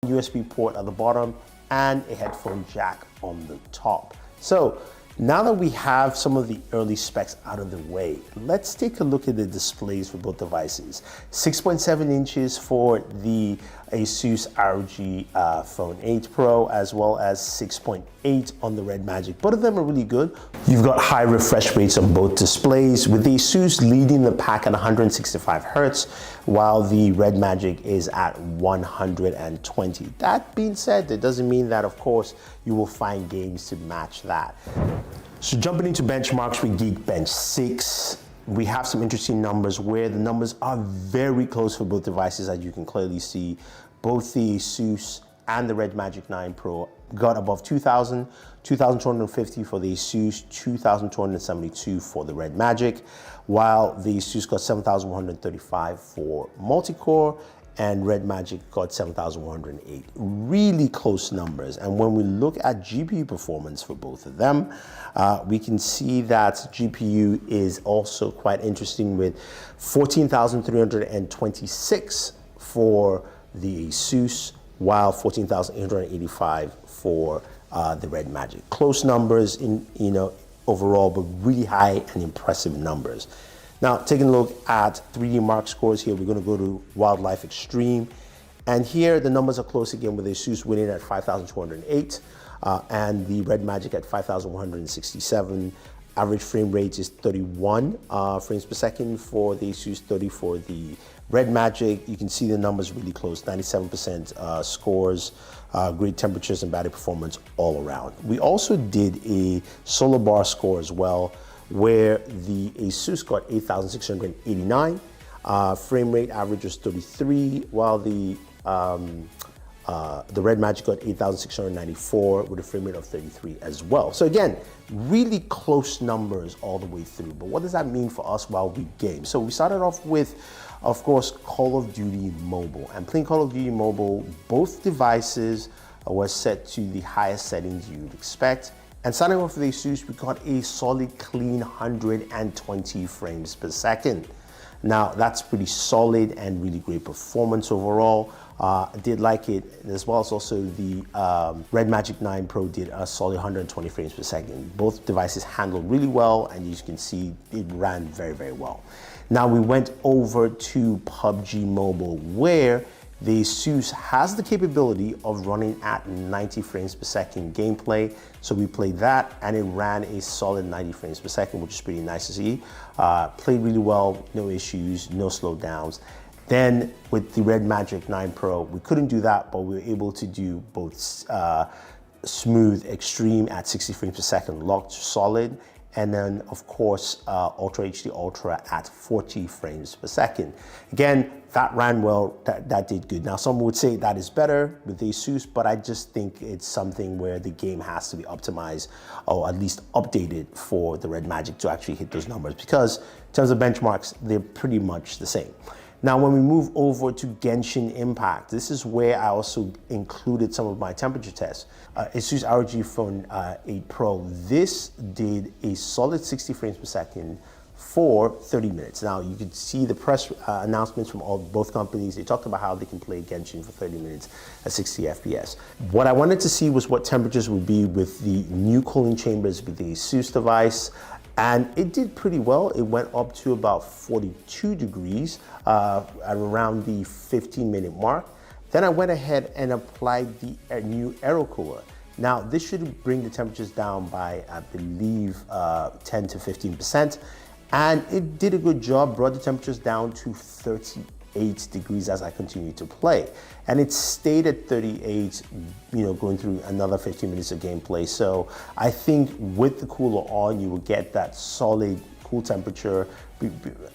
USB port at the bottom, and a headphone jack on the top. So now that we have some of the early specs out of the way, let's take a look at the displays for both devices. 6.7 inches for the Asus ROG Phone 8 Pro, as well as 6.8 on the Red Magic. Both of them are really good. You've got high refresh rates on both displays, with the Asus leading the pack at 165 Hertz, while the Red Magic is at 120. That being said, that doesn't mean that, of course, you will find games to match that. So jumping into benchmarks with Geekbench 6, we have some interesting numbers where the numbers are very close for both devices. As you can clearly see, both the Asus and the Red Magic 9 Pro got above 2,000, 2,250 for the Asus, 2,272 for the Red Magic, while the Asus got 7,135 for multi-core, and Red Magic got 7,108. Really close numbers. And when we look at GPU performance for both of them, we can see that GPU is also quite interesting, with 14,326 for the Asus, while 14,885 for the Red Magic. Close numbers in overall, but really high and impressive numbers. Now, taking a look at 3D Mark scores here, we're going to go to Wildlife Extreme. And here the numbers are close again, with Asus winning at 5,208 and the Red Magic at 5,167. Average frame rate is 31 frames per second for the Asus, 30 for the Red Magic. You can see the numbers really close, 97% scores, great temperatures and battery performance all around. We also did a solar bar score as well, where the Asus got 8,689, frame rate average was 33, while the Red Magic got 8,694 with a frame rate of 33 as well. So again, really close numbers all the way through. But what does that mean for us while we game? So we started off with, of course, Call of Duty Mobile. And playing Call of Duty Mobile, both devices were set to the highest settings you'd expect. And starting off with the Asus, we got a solid, clean 120 frames per second. Now, that's pretty solid and really great performance overall. I did like it, as well as also the Red Magic 9 Pro did a solid 120 frames per second. Both devices handled really well, and you can see it ran very, very well. Now, we went over to PUBG Mobile, where the Asus has the capability of running at 90 frames per second gameplay. So we played that, and it ran a solid 90 frames per second, which is pretty nice to see. Played really well, no issues, no slowdowns. Then with the Red Magic 9 Pro, we couldn't do that, but we were able to do both smooth, extreme at 60 frames per second, locked solid, and then of course Ultra HD Ultra at 40 frames per second. Again, that ran well, that did good. Now some would say that is better with the Asus, but I just think it's something where the game has to be optimized, or at least updated, for the Red Magic to actually hit those numbers, because in terms of benchmarks, they're pretty much the same. Now, when we move over to Genshin Impact, this is where I also included some of my temperature tests. Asus ROG Phone 8 Pro, this did a solid 60 frames per second for 30 minutes. Now, you could see the press announcements from both companies. They talked about how they can play Genshin for 30 minutes at 60 FPS. What I wanted to see was what temperatures would be with the new cooling chambers with the Asus device. And it did pretty well. It went up to about 42 degrees at around the 15-minute mark. Then I went ahead and applied the new aero cooler. Now, this should bring the temperatures down by, I believe, 10 to 15%. And it did a good job, brought the temperatures down to 38 degrees as I continued to play. And it stayed at 38, going through another 15 minutes of gameplay. So I think with the cooler on, you will get that solid cool temperature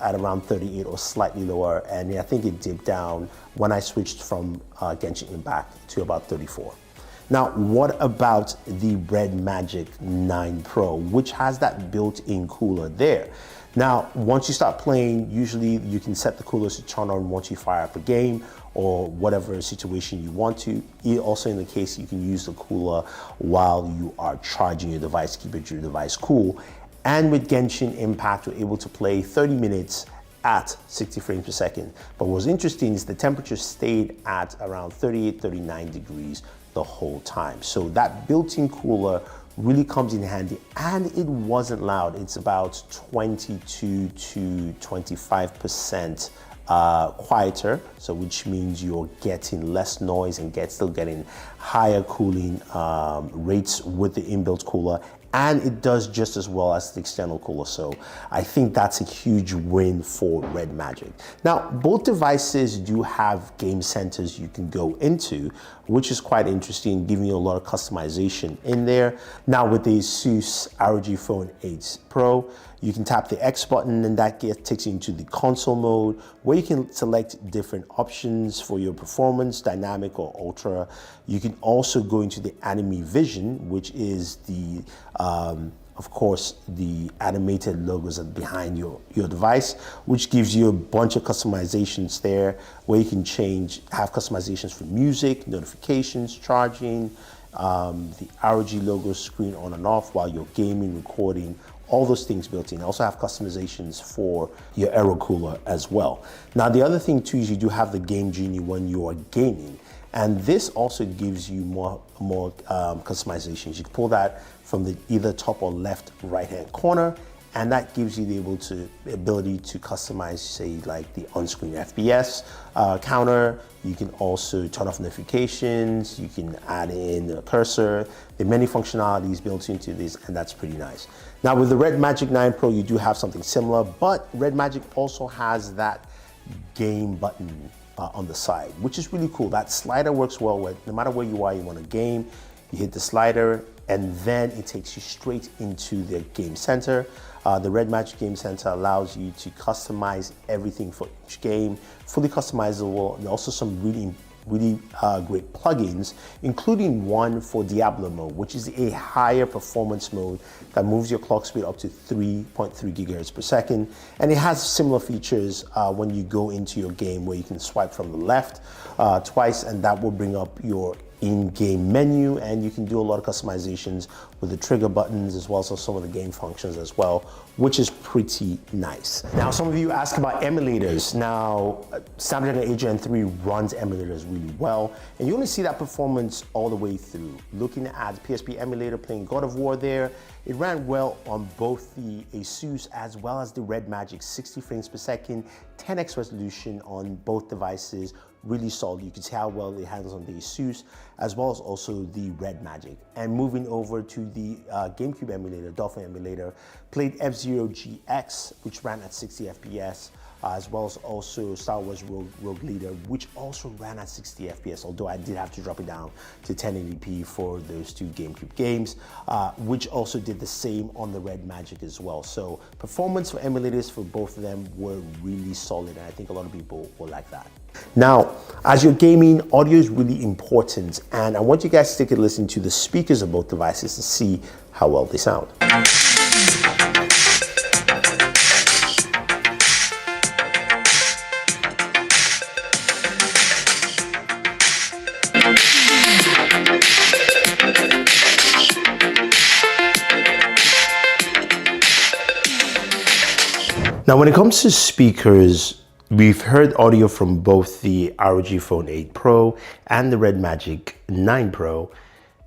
at around 38 or slightly lower. And I think it dipped down when I switched from Genshin Impact to about 34. Now, what about the Red Magic 9 Pro, which has that built-in cooler there? Now, once you start playing, usually you can set the coolers to turn on once you fire up a game or whatever situation you want to. Also, in the case, you can use the cooler while you are charging your device, keep your device cool. And with Genshin Impact, you're able to play 30 minutes at 60 frames per second. But what's interesting is the temperature stayed at around 38, 39 degrees the whole time. So that built-in cooler really comes in handy, and it wasn't loud. It's about 22 to 25% quieter, so which means you're getting less noise and still getting higher cooling rates with the inbuilt cooler, and it does just as well as the external cooler. So I think that's a huge win for Red Magic. Now, both devices do have game centers you can go into, which is quite interesting, giving you a lot of customization in there. Now with the Asus ROG Phone 8 Pro, you can tap the X button and that takes you into the console mode, where you can select different options for your performance, dynamic or ultra. You can also go into the Anime Vision, which is the of course, the animated logos behind your device, which gives you a bunch of customizations there, where you can have customizations for music, notifications, charging, the ROG logo screen on and off while you're gaming, recording, all those things built in. Also have customizations for your Aero Cooler as well. Now, the other thing too is you do have the Game Genie when you are gaming. And this also gives you more customizations. You can pull that from the either top or left right-hand corner, and that gives you the ability to customize, say, like the on-screen FPS counter. You can also turn off notifications. You can add in a cursor. There are many functionalities built into this, and that's pretty nice. Now, with the Red Magic 9 Pro, you do have something similar, but Red Magic also has that game button on the side, which is really cool. That slider works well with no matter where you are, you want a game, you hit the slider, and then it takes you straight into the game center. The Red Magic Game Center allows you to customize everything for each game, fully customizable, and also some really great plugins, including one for Diablo mode, which is a higher performance mode that moves your clock speed up to 3.3 gigahertz per second. And it has similar features when you go into your game, where you can swipe from the left twice, and that will bring up your in-game menu, and you can do a lot of customizations with the trigger buttons as well as some of the game functions as well, which is pretty nice. Now, some of you ask about emulators. Now, Snapdragon 8 Gen 3 runs emulators really well, and you only see that performance all the way through. Looking at PSP emulator playing God of War there, it ran well on both the Asus as well as the Red Magic, 60 frames per second, 10x resolution on both devices, really solid. You can see how well it handles on the Asus as well as also the Red Magic. And moving over to the GameCube emulator, Dolphin emulator, played F-Zero GX, which ran at 60 FPS, as well as also Star Wars Rogue Leader, which also ran at 60 FPS, although I did have to drop it down to 1080p for those two GameCube games, which also did the same on the Red Magic as well. So performance for emulators for both of them were really solid, and I think a lot of people will like that. Now, as you're gaming, audio is really important, and I want you guys to take a listen to the speakers of both devices to see how well they sound. Now, when it comes to speakers, we've heard audio from both the ROG Phone 8 Pro and the Red Magic 9 Pro,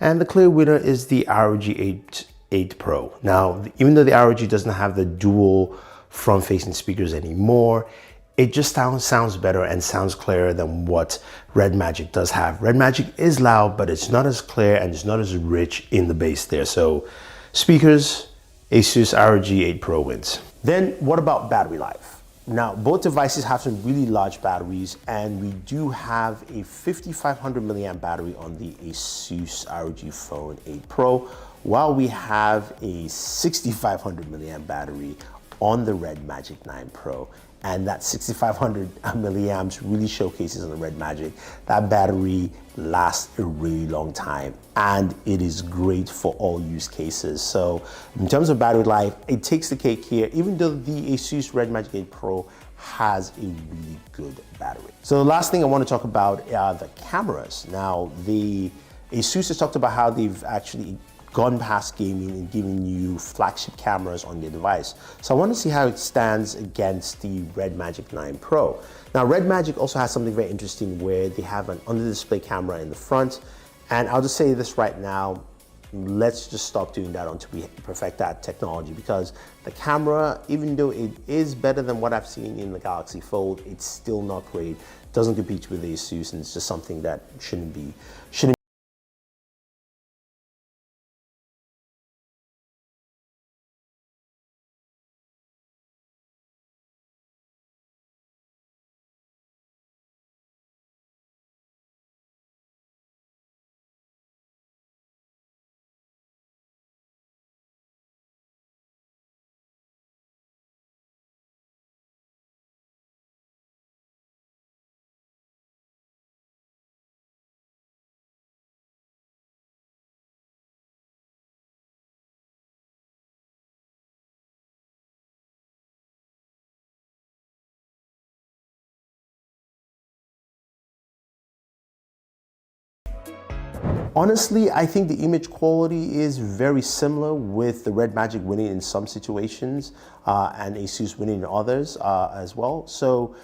and the clear winner is the ROG 8 Pro. Now, even though the ROG doesn't have the dual front-facing speakers anymore, it just sounds better and sounds clearer than what Red Magic does have. Red Magic is loud, but it's not as clear and it's not as rich in the bass there. So speakers, Asus ROG 8 Pro wins. Then what about battery life? Now, both devices have some really large batteries, and we do have a 5500 milliamp battery on the Asus ROG Phone 8 Pro, while we have a 6500 milliamp battery on the Red Magic 9 Pro. And that 6500 milliamps really showcases on the Red Magic. That battery lasts a really long time, and it is great for all use cases. So in terms of battery life, it takes the cake here, even though the Asus Red Magic 8 Pro has a really good battery. So the last thing I want to talk about are the cameras. Now, the Asus has talked about how they've actually gone past gaming and giving you flagship cameras on your device. So I want to see how it stands against the Red Magic 9 Pro. Now, Red Magic also has something very interesting where they have an under-display camera in the front. And I'll just say this right now, let's just stop doing that until we perfect that technology, because the camera, even though it is better than what I've seen in the Galaxy Fold, it's still not great. It doesn't compete with the Asus, and it's just something that shouldn't be. Honestly, I think the image quality is very similar, with the Red Magic winning in some situations and Asus winning in others as well. So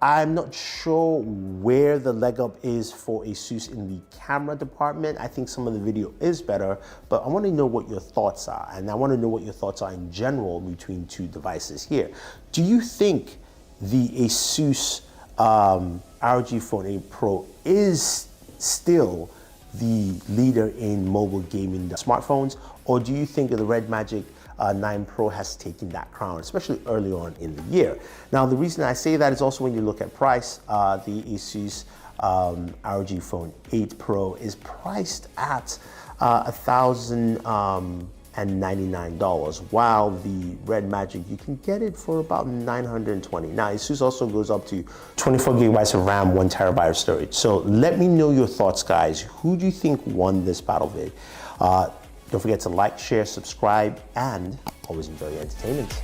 I'm not sure where the leg up is for Asus in the camera department. I think some of the video is better, but I want to know what your thoughts are. And I want to know what your thoughts are in general between two devices here. Do you think the Asus ROG Phone 8 Pro is still the leader in mobile gaming smartphones, or do you think that the Red Magic 9 Pro has taken that crown, especially early on in the year? Now, the reason I say that is also when you look at price, the Asus ROG Phone 8 Pro is priced at $1,099, while the Red Magic, you can get it for about $920. Now, Asus also goes up to 24 gigabytes of RAM, 1 terabyte of storage. So let me know your thoughts, guys. Who do you think won this battle vid? Don't forget to like, share, subscribe, and always enjoy your entertainment.